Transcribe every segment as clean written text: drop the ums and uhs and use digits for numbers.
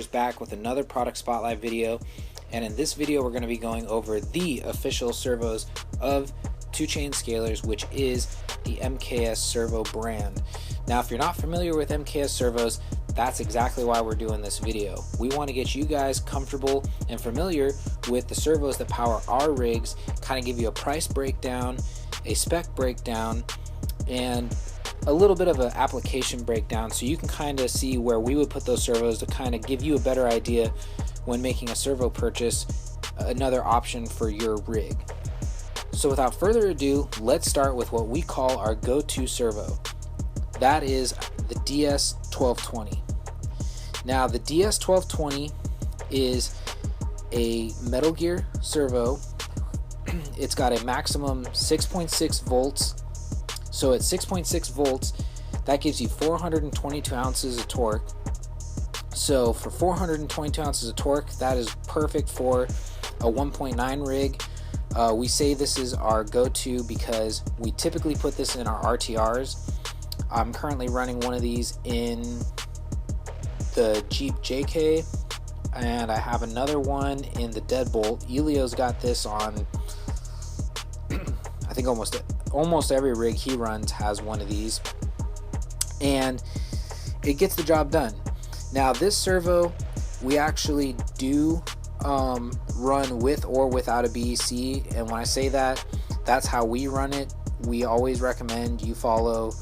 Scalerz back with another product spotlight video, and in this video we're going to be going over the official servos of Chainz Scalerz, which is the MKS Servo brand. Now if you're not familiar with MKS Servos, that's exactly why we're doing this video. We want to get you guys comfortable and familiar with the servos that power our rigs, kind of give you a price breakdown, a spec breakdown, and a little bit of an application breakdown so you can kind of see where we would put those servos to kind of give you a better idea when making a servo purchase, another option for your rig. So without further ado, let's start with what we call our go-to servo. That is the DS1220. Now the DS1220 is a Metal Gear servo. It's got a maximum 6.6 volts. So at 6.6 volts, that gives you 422 ounces of torque. So for 422 ounces of torque, that is perfect for a 1.9 rig. We say this is our go-to because we typically put this in our RTRs. I'm currently running one of these in the Jeep JK, and I have another one in the Deadbolt. Elio's got this on, I think almost every rig he runs has one of these, and it gets the job done. Now this servo, we actually do run with or without a BEC, and when I say that, that's how we run it. We always recommend you follow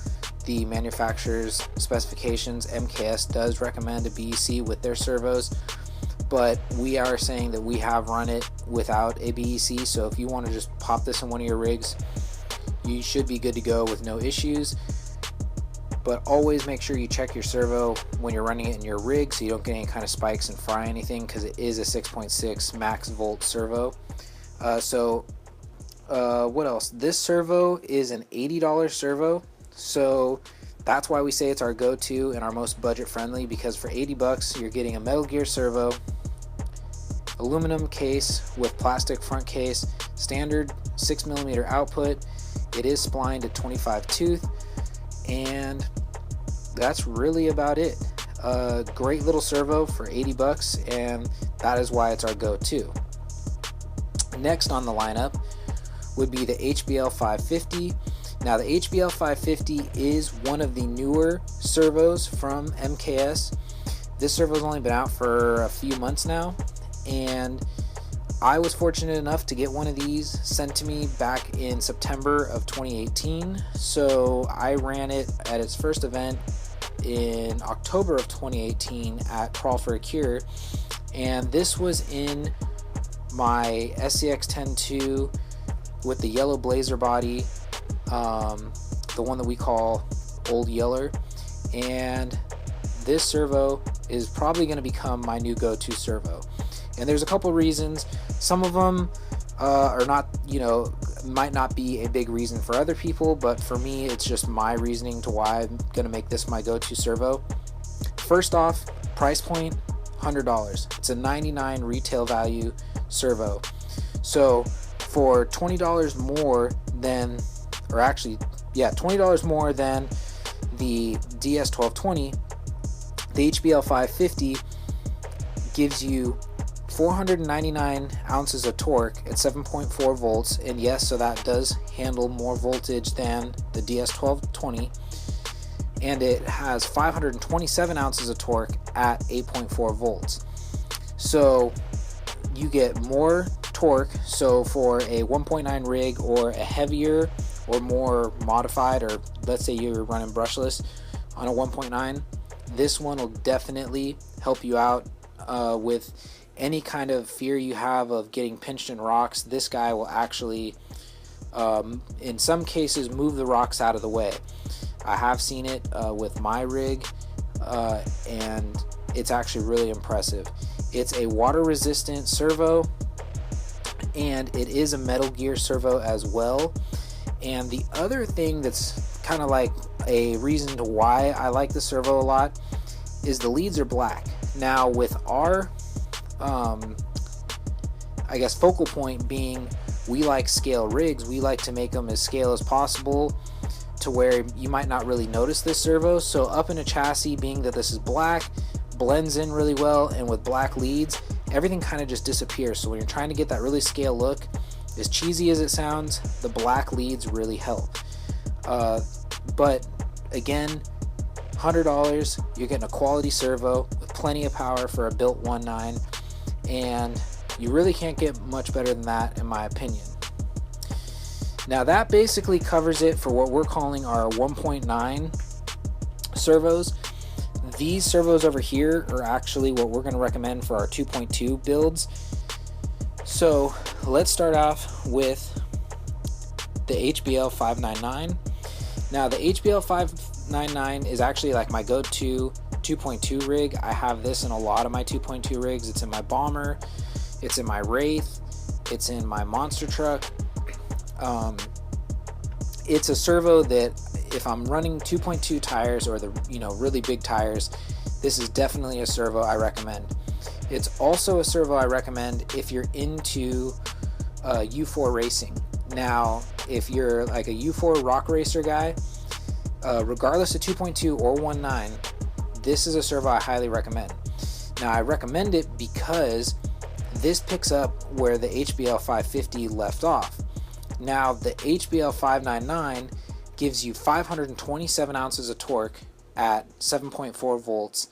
the manufacturer's specifications. MKS does recommend a BEC with their servos, but we are saying that we have run it without a BEC, so if you want to just pop this in one of your rigs, you should be good to go with no issues. But always make sure you check your servo when you're running it in your rig so you don't get any kind of spikes and fry anything, because it is a 6.6 max volt servo. What else? This servo is an $80 servo, so that's why we say it's our go-to and our most budget friendly, because for 80 bucks you're getting a Metal Gear servo, aluminum case with plastic front case, standard 6mm output. It is splined at 25 tooth, and that's really about it. Great little servo for 80 bucks, and that is why it's our go-to. Next on the lineup would be the HBL 550. Now the HBL 550 is one of the newer servos from MKS. This servo's only been out for a few months now, and I was fortunate enough to get one of these sent to me back in September of 2018. So I ran it at its first event in October of 2018 at Crawl for a Cure, and this was in my SCX 10-2 with the yellow blazer body, the one that we call Old Yeller, and this servo is probably going to become my new go-to servo. And there's a couple reasons. Some of them are not, might not be a big reason for other people, but for me it's just my reasoning to why I'm going to make this my go-to servo. First off, price point, $100. It's a $99 retail value servo. So for $20 more than, or actually, yeah, $20 more than the DS1220, the HBL 550 gives you 499 ounces of torque at 7.4 volts, and yes, so that does handle more voltage than the DS1220, and it has 527 ounces of torque at 8.4 volts. So you get more torque. So for a 1.9 rig or a heavier or more modified, or let's say you're running brushless on a 1.9, this one will definitely help you out with any kind of fear you have of getting pinched in rocks. This guy will actually, in some cases, move the rocks out of the way. I have seen it with my rig, and it's actually really impressive. It's a water resistant servo, and it is a Metal Gear servo as well. And the other thing that's kind of like a reason to why I like the servo a lot is the leads are black. Now with our I guess focal point being, we like scale rigs, we like to make them as scale as possible to where you might not really notice this servo. So up in a chassis, being that this is black blends in really well, and with black leads, everything kind of just disappears. So when you're trying to get that really scale look, as cheesy as it sounds, the black leads really help. But again, $100, you're getting a quality servo with plenty of power for a built 1.9, and you really can't get much better than that, in my opinion. Now that basically covers it for what we're calling our 1.9 servos. These servos over here are actually what we're going to recommend for our 2.2 builds. So let's start off with the HBL 599. Now the HBL 599 is actually like my go-to 2.2 rig. I have this in a lot of my 2.2 rigs. It's in my bomber, it's in my Wraith, it's in my monster truck. It's a servo that if I'm running 2.2 tires, or the really big tires, this is definitely a servo I recommend. It's also a servo I recommend if you're into U4 racing. Now if you're like a U4 rock racer guy, regardless of 2.2 or 1.9, this is a servo I highly recommend. Now I recommend it because this picks up where the HBL 550 left off. Now the HBL 599 gives you 527 ounces of torque at 7.4 volts,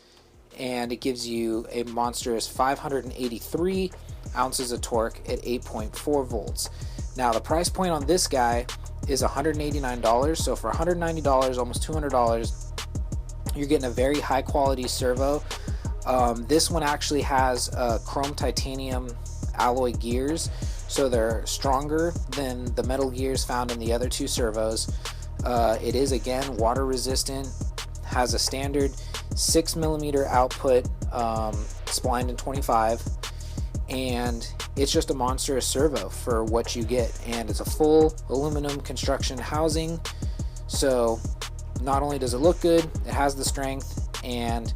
and it gives you a monstrous 583 ounces of torque at 8.4 volts. Now the price point on this guy is $189, so for $190, almost $200, you're getting a very high quality servo. This one actually has chrome titanium alloy gears, so they're stronger than the metal gears found in the other two servos. It is again water resistant, has a standard 6mm output, splined in 25, and it's just a monstrous servo for what you get. And it's a full aluminum construction housing, so not only does it look good, it has the strength, and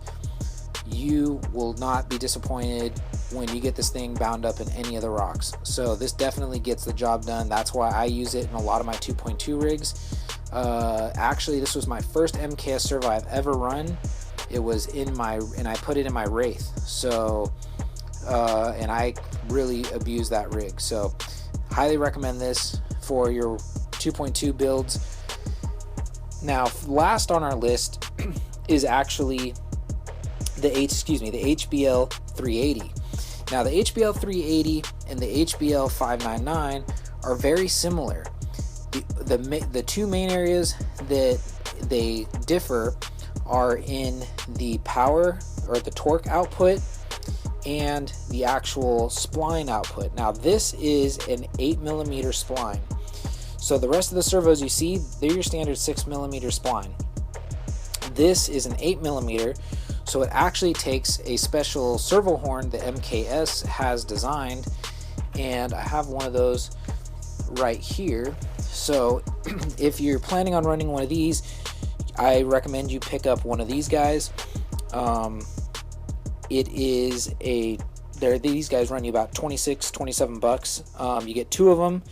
you will not be disappointed when you get this thing bound up in any of the rocks. So this definitely gets the job done. That's why I use it in a lot of my 2.2 rigs. Actually, this was my first MKS servo I've ever run. It was in my, and I put it in my Wraith. So, and I really abuse that rig. So highly recommend this for your 2.2 builds. Now, last on our list is actually the HBL 380. Now the HBL 380 and the HBL 599 are very similar. The two main areas that they differ are in the power or the torque output and the actual spline output. Now this is an 8mm spline. So the rest of the servos you see, they're your standard 6mm spline. This is an 8mm, so it actually takes a special servo horn that MKS has designed, and I have one of those right here. So if you're planning on running one of these, I recommend you pick up one of these guys. These guys run you about 27 bucks. You get two of them.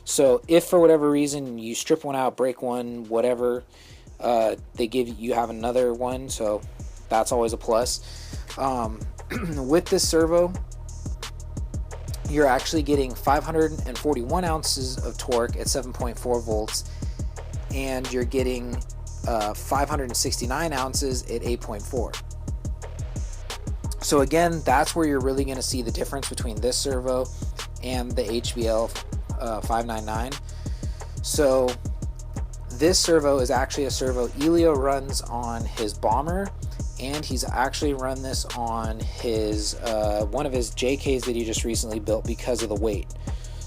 So if for whatever reason you strip one out, break one, whatever, you have another one, so that's always a plus. With this servo, you're actually getting 541 ounces of torque at 7.4 volts, and you're getting 569 ounces at 8.4. So again, that's where you're really going to see the difference between this servo and the HBL 599. So this servo is actually a servo Elio runs on his bomber, and he's actually run this on his one of his JKs that he just recently built because of the weight.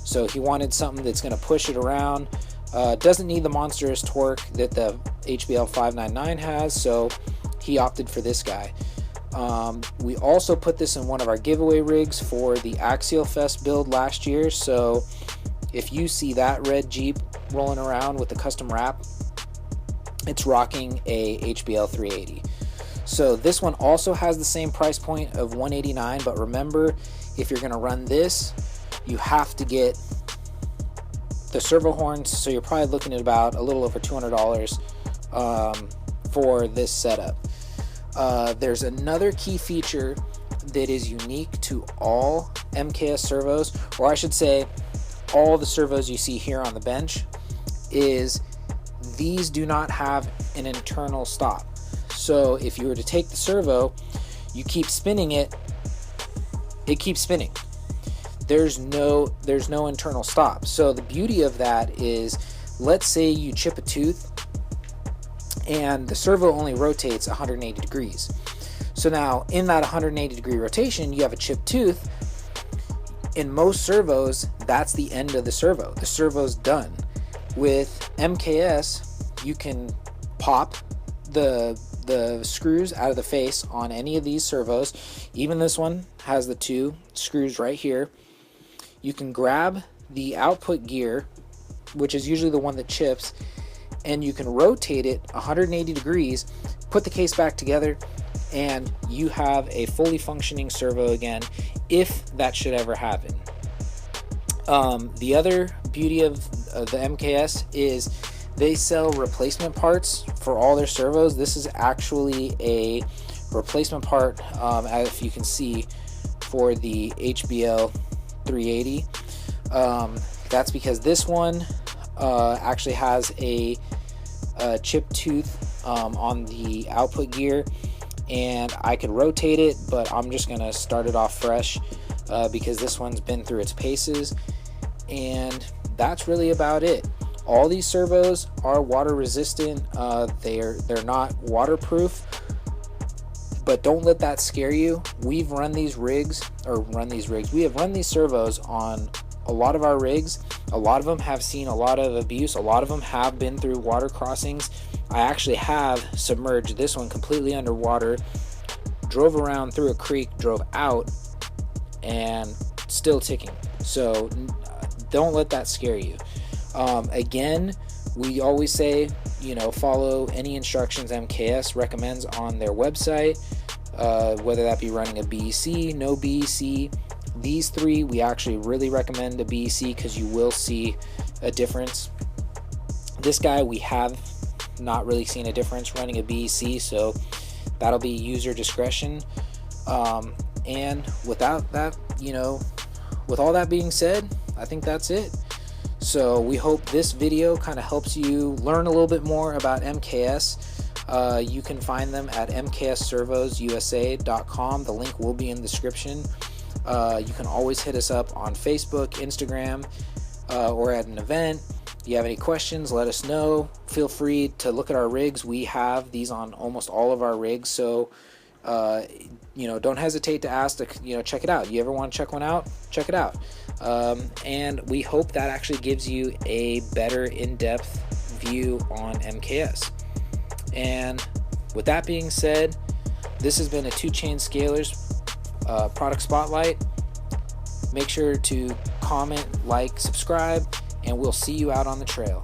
So he wanted something that's going to push it around. Doesn't need the monstrous torque that the HBL 599 has, so he opted for this guy. We also put this in one of our giveaway rigs for the Axial Fest build last year, so if you see that red Jeep rolling around with the custom wrap, it's rocking a HBL 380. So this one also has the same price point of $189, but remember, if you're going to run this, you have to get the servo horns, so you're probably looking at about a little over $200 for this setup. There's another key feature that is unique to all MKS servos, or I should say all the servos you see here on the bench, is these do not have an internal stop. So if you were to take the servo, you keep spinning it, it keeps spinning. There's no internal stop. So the beauty of that is, let's say you chip a tooth and the servo only rotates 180 degrees. So now in that 180 degree rotation, you have a chipped tooth. In most servos, that's the end of the servo. The servo's done. With MKS, you can pop the screws out of the face on any of these servos. Even this one has the 2 screws right here. You can grab the output gear, which is usually the one that chips, and you can rotate it 180 degrees, put the case back together, and you have a fully functioning servo again, if that should ever happen. The other beauty of the MKS is they sell replacement parts for all their servos. This is actually a replacement part, if you can see, for the HBL 380. That's because this one actually has a chipped tooth on the output gear, and I could rotate it, but I'm just gonna start it off fresh because this one's been through its paces. And that's really about it. All these servos are water resistant. They're not waterproof, but don't let that scare you. We've run these rigs, we have run these servos on a lot of our rigs. A lot of them have seen a lot of abuse. A lot of them have been through water crossings. I actually have submerged this one completely underwater, drove around through a creek, drove out, and still ticking. So don't let that scare you. Again, we always say, follow any instructions MKS recommends on their website, whether that be running a BEC, no BEC. These 3, we actually really recommend a BEC because you will see a difference. This guy, we have not really seen a difference running a BEC, so that'll be user discretion. And without that, with all that being said, I think that's it. So we hope this video kind of helps you learn a little bit more about MKS. You can find them at mksservosusa.com. The link will be in the description. You can always hit us up on Facebook, Instagram, or at an event. If you have any questions, let us know. Feel free to look at our rigs. We have these on almost all of our rigs, so don't hesitate to ask to check it out. You ever want to check one out? Check it out. And we hope that actually gives you a better in-depth view on MKS. And with that being said, this has been a 2 Chainz Scalerz product spotlight. Make sure to comment, like, subscribe, and we'll see you out on the trail.